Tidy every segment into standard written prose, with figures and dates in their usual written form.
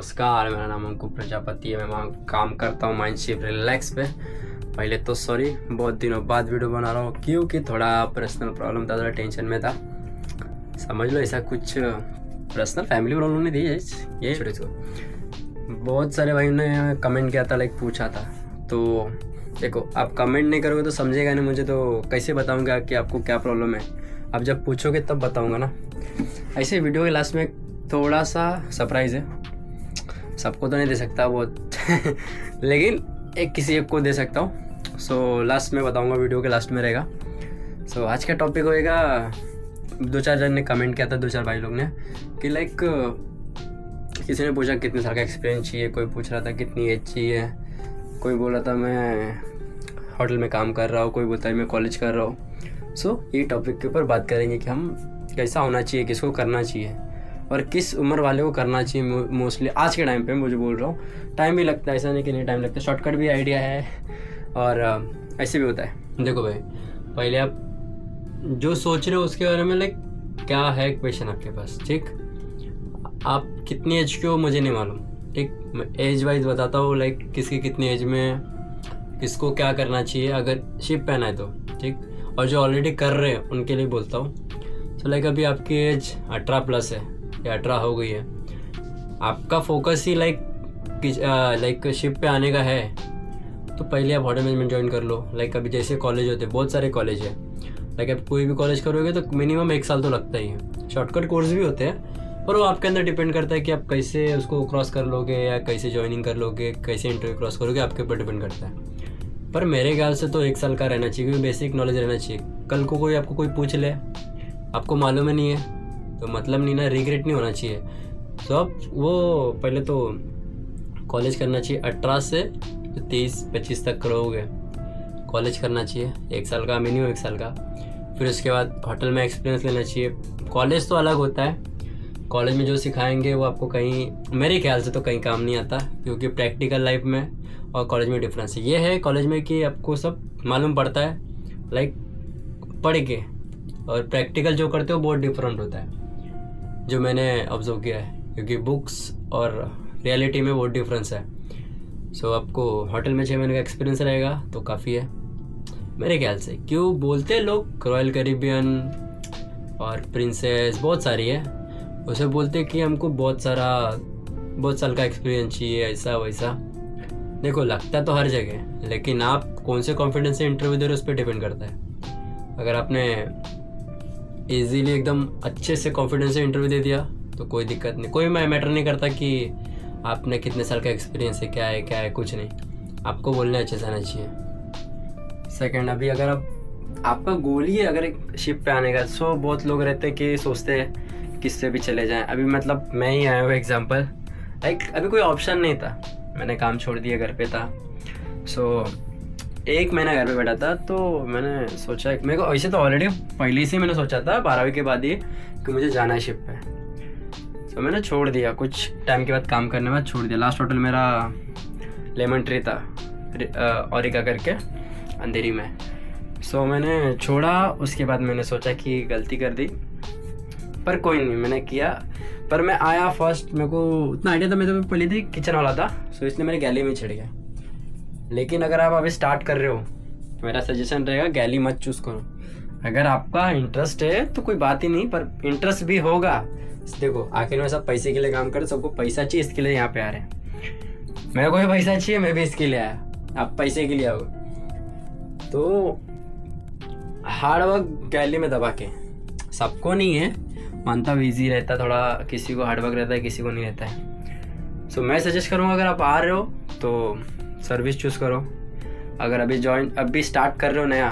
नमस्कार, मेरा नाम अंकुर प्रजापति है। मैं काम करता हूँ माइंडशिफ्ट रिलैक्स पे। पहले तो सॉरी, बहुत दिनों बाद वीडियो बना रहा हूँ क्योंकि थोड़ा पर्सनल प्रॉब्लम था, थोड़ा टेंशन में था। समझ लो ऐसा कुछ पर्सनल फैमिली प्रॉब्लम नहीं थी, ये छोटे इसको। बहुत सारे भाई ने कमेंट किया था, लाइक पूछा था। तो देखो, आप कमेंट नहीं करोगे तो समझेगा नहीं मुझे, तो कैसे बताऊँगा कि आपको क्या प्रॉब्लम है। आप जब पूछोगे तब बताऊँगा ना। ऐसे वीडियो के लास्ट में थोड़ा सा सरप्राइज़ है, सबको तो नहीं दे सकता बहुत लेकिन किसी एक को दे सकता हूँ। सो लास्ट में बताऊँगा, वीडियो के लास्ट में रहेगा। सो आज का टॉपिक होएगा, 2-4 जन ने कमेंट किया था, 2-4 भाई लोग ने, कि लाइक किसी ने पूछा कितने साल का एक्सपीरियंस चाहिए, कोई पूछ रहा था कितनी एज चाहिए, कोई बोला था मैं होटल में काम कर रहा हूँ, कोई बोलता है मैं कॉलेज कर रहा हूँ। सो ये टॉपिक के ऊपर बात करेंगे कि हम कैसा होना चाहिए, किसको करना चाहिए और किस उम्र वाले को करना चाहिए। मोस्टली आज के टाइम पे मुझे बोल रहा हूँ, टाइम भी लगता है, ऐसा नहीं कि नहीं टाइम लगता है, शॉर्टकट भी आइडिया है और ऐसे भी होता है। देखो भाई, पहले आप जो सोच रहे हो उसके बारे में लाइक क्या है क्वेश्चन आपके पास, ठीक। आप कितनी एज के हो मुझे नहीं मालूम, ठीक। मैं एज वाइज बताता हूँ, लाइक किसकी कितनी एज में किसको क्या करना चाहिए अगर शिप पहना है तो, ठीक। और जो ऑलरेडी कर रहे हैं उनके लिए बोलता हूँ। तो लाइक अभी आपकी एज 18+ है या 18 हो गई है, आपका फोकस ही लाइक शिप पे आने का है, तो पहले आप होटल मैनेजमेंट ज्वाइन कर लो। लाइक अभी जैसे कॉलेज होते हैं, बहुत सारे कॉलेज है। लाइक आप कोई भी कॉलेज करोगे तो मिनिमम 1 साल तो लगता ही है। शॉर्टकट कोर्स भी होते हैं, पर वो आपके अंदर डिपेंड करता है कि आप कैसे उसको क्रॉस कर लोगे या कैसे ज्वाइनिंग कर लोगे, कैसे इंटरव्यू क्रॉस करोगे, आपके ऊपर डिपेंड करता है। पर मेरे ख्याल से तो 1 साल का रहना चाहिए, क्योंकि बेसिक नॉलेज रहना चाहिए। कल को कोई आपको कोई पूछ ले, आपको मालूम ही नहीं है तो मतलब नहीं ना, रिग्रेट नहीं होना चाहिए। तो अब वो पहले तो कॉलेज करना चाहिए, 18 से 23-25 तक करोगे कॉलेज करना चाहिए, 1 साल का, मिनिमम 1 साल का। फिर उसके बाद होटल में एक्सपीरियंस लेना चाहिए। कॉलेज तो अलग होता है, कॉलेज में जो सिखाएंगे वो आपको कहीं, मेरे ख्याल से तो कहीं काम नहीं आता, क्योंकि प्रैक्टिकल लाइफ में और कॉलेज में डिफरेंस है। ये है कॉलेज में कि आपको सब मालूम पड़ता है, लाइक पढ़ के, और प्रैक्टिकल जो करते हो बहुत डिफरेंट होता है, जो मैंने ऑब्जर्व किया है, क्योंकि बुक्स और रियलिटी में बहुत डिफरेंस है। सो आपको होटल में 6 महीने का एक्सपीरियंस रहेगा तो काफ़ी है मेरे ख्याल से। क्यों बोलते हैं लोग, रॉयल कैरिबियन और प्रिंसेस बहुत सारी है, उसे बोलते हैं कि हमको बहुत साल का एक्सपीरियंस चाहिए, ऐसा वैसा। देखो, लगता तो हर जगह, लेकिन आप कौन से कॉन्फिडेंस से इंटरव्यू दे रहे हो उस पर डिपेंड करता है। अगर आपने ईजीली एकदम अच्छे से कॉन्फिडेंस से इंटरव्यू दे दिया तो कोई दिक्कत नहीं, कोई मैटर नहीं करता कि आपने कितने साल का एक्सपीरियंस है, क्या है, कुछ नहीं। आपको बोलने अच्छे से आना चाहिए। सेकंड, अभी अगर आपका गोल ही है अगर एक शिप पे आने का, सो बहुत लोग रहते हैं कि सोचते हैं किससे भी चले जाएं। अभी मतलब मैं ही आया हूँ एग्जाम्पल, लाइक अभी कोई ऑप्शन नहीं था, मैंने काम छोड़ दिया, घर पे था। सो 1 महीना घर पे बैठा था, तो मैंने सोचा, मेरे को ऐसे तो ऑलरेडी पहले से मैंने सोचा था 12वीं के बाद ही कि मुझे जाना है शिप पे। तो मैंने छोड़ दिया, कुछ टाइम के बाद काम करने के बाद छोड़ दिया। लास्ट होटल मेरा लेमन ट्री था, औरिका करके, अंधेरी में। सो मैंने छोड़ा। उसके बाद मैंने सोचा कि गलती कर दी, पर कोई नहीं, मैंने किया। पर मैं आया फर्स्ट, मेरे को उतना आइडिया था, मैं तो पहले थी किचन वाला था, सो इसलिए मेरे गैली में छिड़ गया। लेकिन अगर आप अभी स्टार्ट कर रहे हो, मेरा सजेशन रहेगा गैली मत चूज़ करो। अगर आपका इंटरेस्ट है तो कोई बात ही नहीं, पर इंटरेस्ट भी होगा। देखो, आखिर में सब पैसे के लिए काम करे, सबको पैसा चाहिए, इसके लिए यहाँ पे आ रहे हैं। मेरे को भी पैसा चाहिए, मैं भी इसके लिए आया, आप पैसे के लिए आओ। तो हार्ड वर्क गैली में दबा के, सबको नहीं है, मानता हूँ ईजी रहता थोड़ा, किसी को हार्ड वर्क रहता है, किसी को नहीं रहता है। सो मैं सजेस्ट करूँगा, अगर आप आ रहे हो तो सर्विस चूज़ करो। अगर अभी स्टार्ट कर रहे हो नया,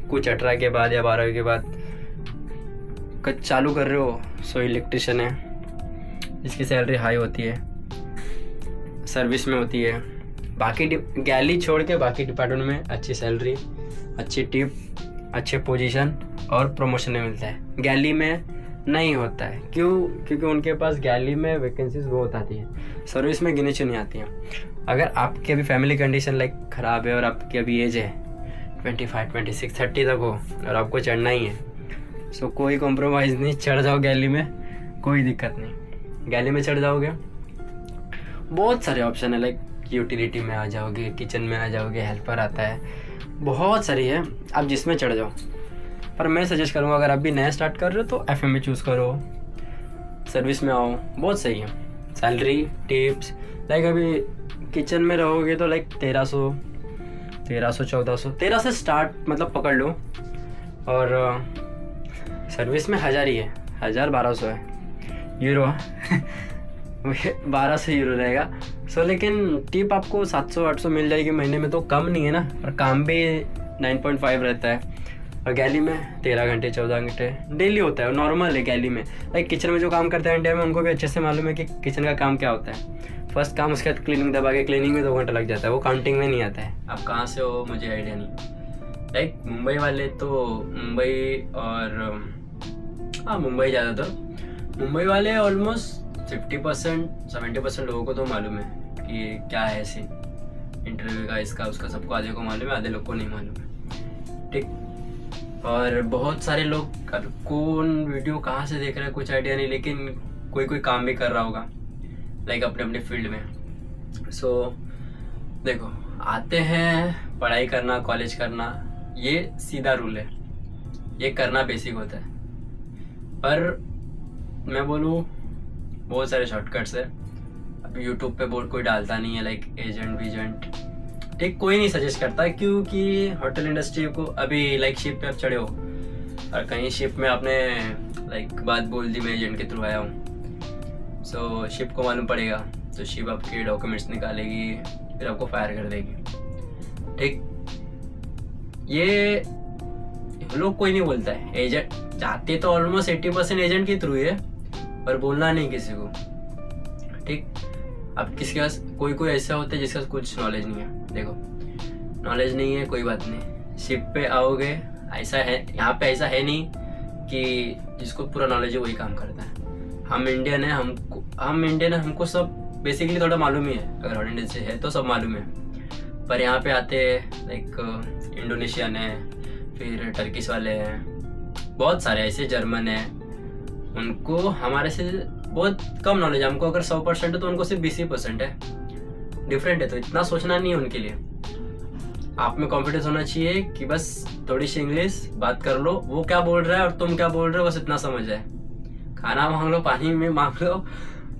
कुछ 18 के बाद या 12वीं के बाद कुछ चालू कर रहे हो, सो इलेक्ट्रिशियन है, इसकी सैलरी हाई होती है, सर्विस में होती है। बाकी गैली छोड़ के बाकी डिपार्टमेंट में अच्छी सैलरी, अच्छी टिप, अच्छे पोजीशन और प्रमोशन में मिलता है। गैली में नहीं होता है, क्यों? क्योंकि उनके पास गैली में वैकेंसीज बहुत आती है, सर्विस में गिने चुनी आती हैं। अगर आपकी अभी फैमिली कंडीशन लाइक ख़राब है और आपकी अभी एज है 25, 26, 30 तक हो और आपको चढ़ना ही है, सो कोई कॉम्प्रोमाइज़ नहीं, चढ़ जाओ गैली में, कोई दिक्कत नहीं। गैली में चढ़ जाओगे, बहुत सारे ऑप्शन है, लाइक यूटिलिटी में आ जाओगे, किचन में आ जाओगे, हेल्पर आता है, बहुत सारी है, आप जिसमें चढ़ जाओ। पर मैं सजेस्ट करूँगा अगर आप भी नया स्टार्ट कर रहे हो तो FM में चूज़ करो, सर्विस में आओ, बहुत सही है। सैलरी टिप्स लाइक अभी किचन में रहोगे तो लाइक 1300 1400 13 से स्टार्ट मतलब पकड़ लो, और सर्विस में 1000 ही है, 1200 है यूरो 1200 यूरो रहेगा। सो लेकिन टिप आपको 700-800 मिल जाएगी महीने में, तो कम नहीं है ना, और काम भी 9.5 रहता है, और गैली में 13 घंटे 14 घंटे डेली होता है, नॉर्मल है गैली में। लाइक किचन में जो काम करते हैं इंडिया में उनको भी अच्छे से मालूम है कि किचन का काम क्या होता है। फर्स्ट काम, उसके बाद क्लीनिंग दबा के, क्लीनिंग में 2 घंटा लग जाता है, वो काउंटिंग में नहीं आता है। आप कहाँ से हो मुझे आइडिया नहीं। लाइक मुंबई वाले तो मुंबई और हाँ मुंबई ज़्यादातर, मुंबई वाले ऑलमोस्ट 50% लोगों को तो मालूम है कि क्या है सीन इंटरव्यू का, इसका उसका, सबको आधे को मालूम है, आधे लोग को नहीं मालूम है, ठीक। और बहुत सारे लोग अब कौन वीडियो कहाँ से देख रहे हैं कुछ आइडिया नहीं, लेकिन कोई काम भी कर रहा होगा लाइक अपने अपने फील्ड में। सो देखो, आते हैं पढ़ाई करना, कॉलेज करना, ये सीधा रूल है, ये करना बेसिक होता है। पर मैं बोलूँ बहुत सारे शॉर्टकट्स है। अब यूट्यूब पे बोर्ड कोई डालता नहीं है लाइक एजेंट, ठीक, कोई नहीं सजेस्ट करता, क्योंकि होटल इंडस्ट्री को अभी लाइक शिप पे आप चढ़े हो और कहीं शिप में आपने लाइक बात बोल दी मैं एजेंट के थ्रू आया हूँ, सो शिप को मालूम पड़ेगा, तो शिप आपके डॉक्यूमेंट्स निकालेगी, फिर आपको फायर कर देगी, ठीक। ये लोग कोई नहीं बोलता है, एजेंट जाते तो ऑलमोस्ट 80% एजेंट के थ्रू है, पर बोलना नहीं किसी को, ठीक। अब किसके पास कोई ऐसा होता है जिसके पास कुछ नॉलेज नहीं है। देखो, नॉलेज नहीं है कोई बात नहीं, शिप पे आओगे, ऐसा है यहाँ पे, ऐसा है नहीं कि जिसको पूरा नॉलेज है वही काम करता है। हम इंडियन है, हमको सब बेसिकली थोड़ा मालूम ही है, अगर हॉट इंडियन से है तो सब मालूम है। पर यहाँ पे आते लाइक इंडोनेशियन है, फिर टर्किश वाले हैं, बहुत सारे ऐसे, जर्मन है, उनको हमारे से बहुत कम नॉलेज है। हमको अगर 100% है तो उनको सिर्फ 20% है, डिफरेंट है, तो इतना सोचना नहीं है उनके लिए। आप में कॉन्फिडेंस होना चाहिए कि बस थोड़ी सी इंग्लिश बात कर लो, वो क्या बोल रहा है और तुम क्या बोल रहे हो बस इतना समझ जाए। खाना मांग लो, पानी में मांग लो,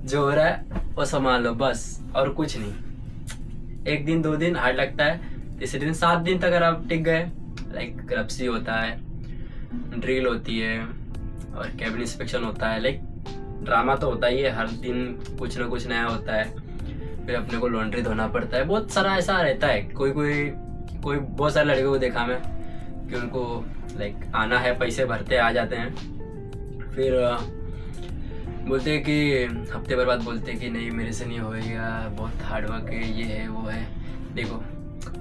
जो हो रहा है वो संभाल लो बस, और कुछ नहीं। 1 दिन 2 दिन हार्ड लगता है, तीसरे दिन 7 दिन तक अगर आप टिक गए, लाइक रप्सी होता है, ड्रिल होती है और कैबिन इंस्पेक्शन होता है, लाइक ड्रामा तो होता ही है, हर दिन कुछ ना कुछ नया होता है। फिर अपने को लॉन्ड्री धोना पड़ता है, बहुत सारा ऐसा रहता है। कोई बहुत सारे लड़के को देखा मैं कि उनको लाइक आना है, पैसे भरते आ जाते हैं, फिर बोलते हैं कि हफ्ते भर बाद बोलते हैं कि नहीं मेरे से नहीं होएगा, बहुत हार्ड वर्क है, ये है वो है। देखो,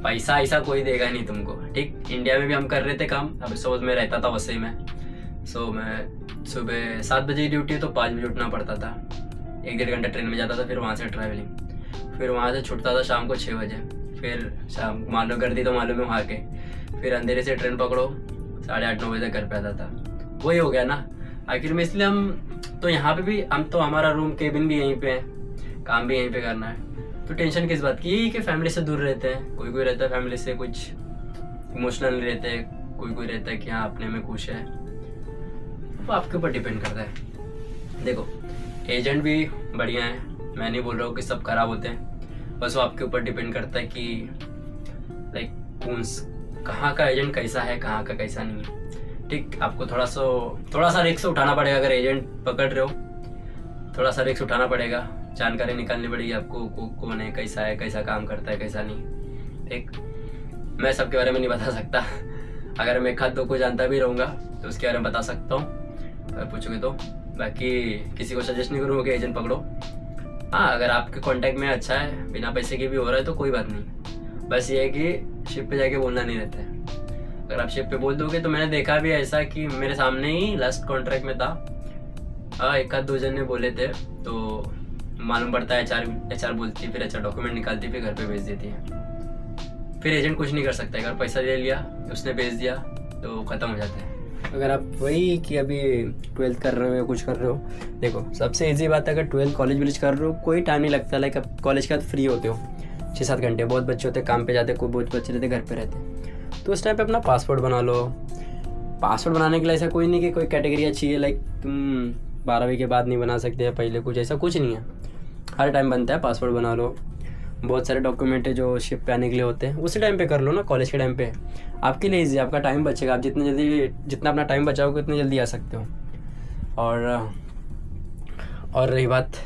पैसा ऐसा कोई देगा नहीं तुमको, ठीक। इंडिया में भी हम कर रहे थे काम, अब सोच में रहता था वैसे ही मैं। मैं सुबह 7 बजे की ड्यूटी है तो 5 बजे उठना पड़ता था, 1-1.5 घंटा ट्रेन में जाता था, फिर वहाँ से ट्रैवलिंग, फिर वहाँ से छुटता था शाम को 6 बजे, फिर शाम मालूम कर दी तो मालूम है वहाँ के, फिर अंधेरे से ट्रेन पकड़ो, 8:30-9 बजे तक घर पे आता था। वही हो गया ना आखिर में। इसलिए हम तो यहाँ पे भी, हम तो हमारा रूम केबिन भी यहीं पे है, काम भी यहीं पे करना है, तो टेंशन किस बात की, यही कि फैमिली से दूर रहते हैं। कोई रहता है फैमिली से कुछ इमोशनल नहीं रहते, कोई रहता है कि हाँ अपने में खुश है, वो आपके ऊपर डिपेंड करता है। देखो, एजेंट भी बढ़िया है, मैं नहीं बोल रहा हूँ कि सब खराब होते हैं, बस वो आपके ऊपर डिपेंड करता है कि लाइक कहाँ का एजेंट कैसा है, कहाँ का कैसा नहीं है, ठीक। आपको थोड़ा सा रिस्क उठाना पड़ेगा, अगर एजेंट पकड़ रहे हो थोड़ा सा रिस्क उठाना पड़ेगा, जानकारी निकालनी पड़ेगी आपको, कौन है, कैसा काम करता है, कैसा नहीं, ठीक। मैं सबके बारे में नहीं बता सकता, अगर मैं 1-2 को जानता भी रहूँगा तो उसके बारे में बता सकता हूँ अगर पूछोगे तो। बाकी किसी को सजेस्ट नहीं करूँगा कि एजेंट पकड़ो। हाँ, अगर आपके कॉन्टैक्ट में अच्छा है, बिना पैसे के भी हो रहा है तो कोई बात नहीं, बस ये है कि शिप पे जाके बोलना नहीं रहता है। अगर आप शिप पे बोल दोगे तो मैंने देखा भी ऐसा कि मेरे सामने ही लास्ट कॉन्ट्रैक्ट में था, 1-2 जन ने बोले थे, तो मालूम पड़ता है HR बोलती है, फिर अच्छा डॉक्यूमेंट निकालती है, फिर घर पे भेज देती है। फिर एजेंट कुछ नहीं कर सकता, अगर पैसा ले लिया उसने भेज दिया तो ख़त्म हो जाता है। अगर आप वही कि अभी 12th कर रहे हो या कुछ कर रहे हो, देखो सबसे इजी बात है, अगर 12th कॉलेज विलेज कर रहे हो कोई टाइम नहीं लगता। लाइक अब कॉलेज के बाद फ्री होते हो 6-7 घंटे, बहुत बच्चे होते हैं काम पे जाते, कोई बहुत बच्चे रहते घर पे रहते, तो उस टाइम पे अपना पासपोर्ट बना लो। पासपोर्ट बनाने के लिए ऐसा कोई नहीं कि कोई कैटेगरी अच्छी है, लाइक तुम 12वीं के बाद नहीं बना सकते या पहले, कुछ ऐसा कुछ नहीं है, हर टाइम बनता है। पासपोर्ट बना लो। बहुत सारे डॉक्यूमेंट है जो शिप पे आने के लिए होते हैं, उसी टाइम पे कर लो ना, कॉलेज के टाइम पे आपके लिए ईजी, आपका टाइम बचेगा। आप जितना अपना टाइम बचाओगे उतनी जल्दी आ सकते हो। और रही बात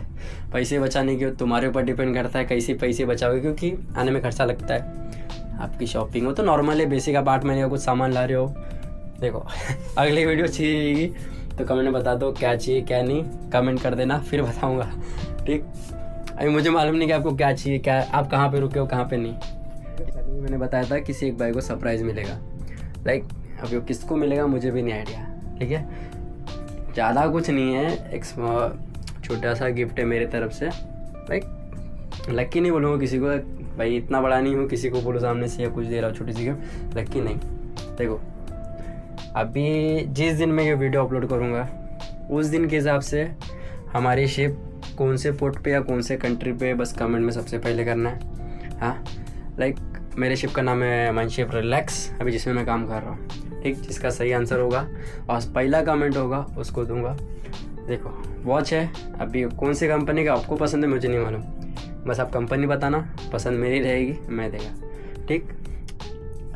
पैसे बचाने की, तुम्हारे ऊपर डिपेंड करता है कैसे पैसे बचाओगे, क्योंकि आने में खर्चा लगता है। आपकी शॉपिंग हो तो नॉर्मल है, बेसिक। आप 8 महीने का कुछ सामान ला रहे हो, देखो अगली वीडियो चाहिए तो कमेंट में बता दो क्या चाहिए क्या नहीं, कमेंट कर देना, फिर बताऊँगा, ठीक। अभी मुझे मालूम नहीं कि आपको क्या चाहिए, क्या आप कहाँ पे रुके हो कहाँ पे नहीं। पहले मैंने बताया था किसी एक भाई को सरप्राइज़ मिलेगा, लाइक अभी वो किसको मिलेगा मुझे भी नहीं आइडिया, ठीक है। ज़्यादा कुछ नहीं है, एक छोटा सा गिफ्ट है मेरे तरफ से। लाइक लक्की नहीं बोलूँगा किसी को, भाई इतना बड़ा नहीं हूँ किसी को बोलो सामने से या कुछ दे रहा हूँ छोटी सी गिफ्ट, लक्की नहीं। देखो अभी जिस दिन मैं ये वीडियो अपलोड करूँगा उस दिन के हिसाब से हमारी शिप कौन से पोर्ट पे या कौन से कंट्री पे, बस कमेंट में सबसे पहले करना है। हाँ, लाइक मेरे शिप का नाम है माइंडशिप रिलैक्स, अभी जिसमें मैं काम कर रहा हूँ, ठीक। जिसका सही आंसर होगा और पहला कमेंट होगा उसको दूंगा। देखो वॉच है, अभी कौन सी कंपनी का आपको पसंद है मुझे नहीं मालूम, बस आप कंपनी बताना, पसंद मेरी रहेगी मैं देगा, ठीक।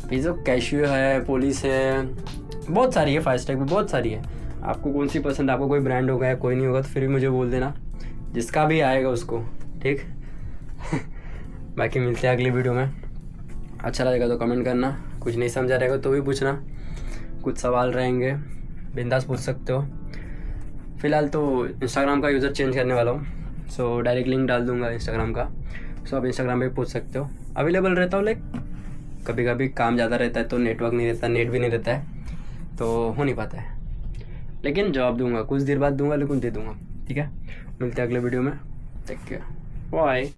अभी जो कैशियो है, पुलिस है, बहुत सारी है, फास्टैग भी बहुत सारी है, आपको कौन सी पसंद है। आपको कोई ब्रांड होगा या कोई नहीं होगा तो फिर भी मुझे बोल देना, जिसका भी आएगा उसको, ठीक। बाकी मिलते हैं अगली वीडियो में। अच्छा लगेगा तो कमेंट करना, कुछ नहीं समझा रहेगा तो भी पूछना, कुछ सवाल रहेंगे बिंदास पूछ सकते हो। फ़िलहाल तो इंस्टाग्राम का यूज़र चेंज करने वाला हूँ, सो डायरेक्ट लिंक डाल दूँगा इंस्टाग्राम का, सो आप इंस्टाग्राम पे पूछ सकते हो। अवेलेबल रहता हूँ, लाइक कभी कभी काम ज़्यादा रहता है तो नेटवर्क नहीं रहता, नेट भी नहीं रहता है तो हो नहीं पाता है, लेकिन जवाब दूंगा, कुछ देर बाद दूंगा लेकिन दे दूंगा, ठीक है। मिलते हैं अगले वीडियो में, टेक केयर, बाय।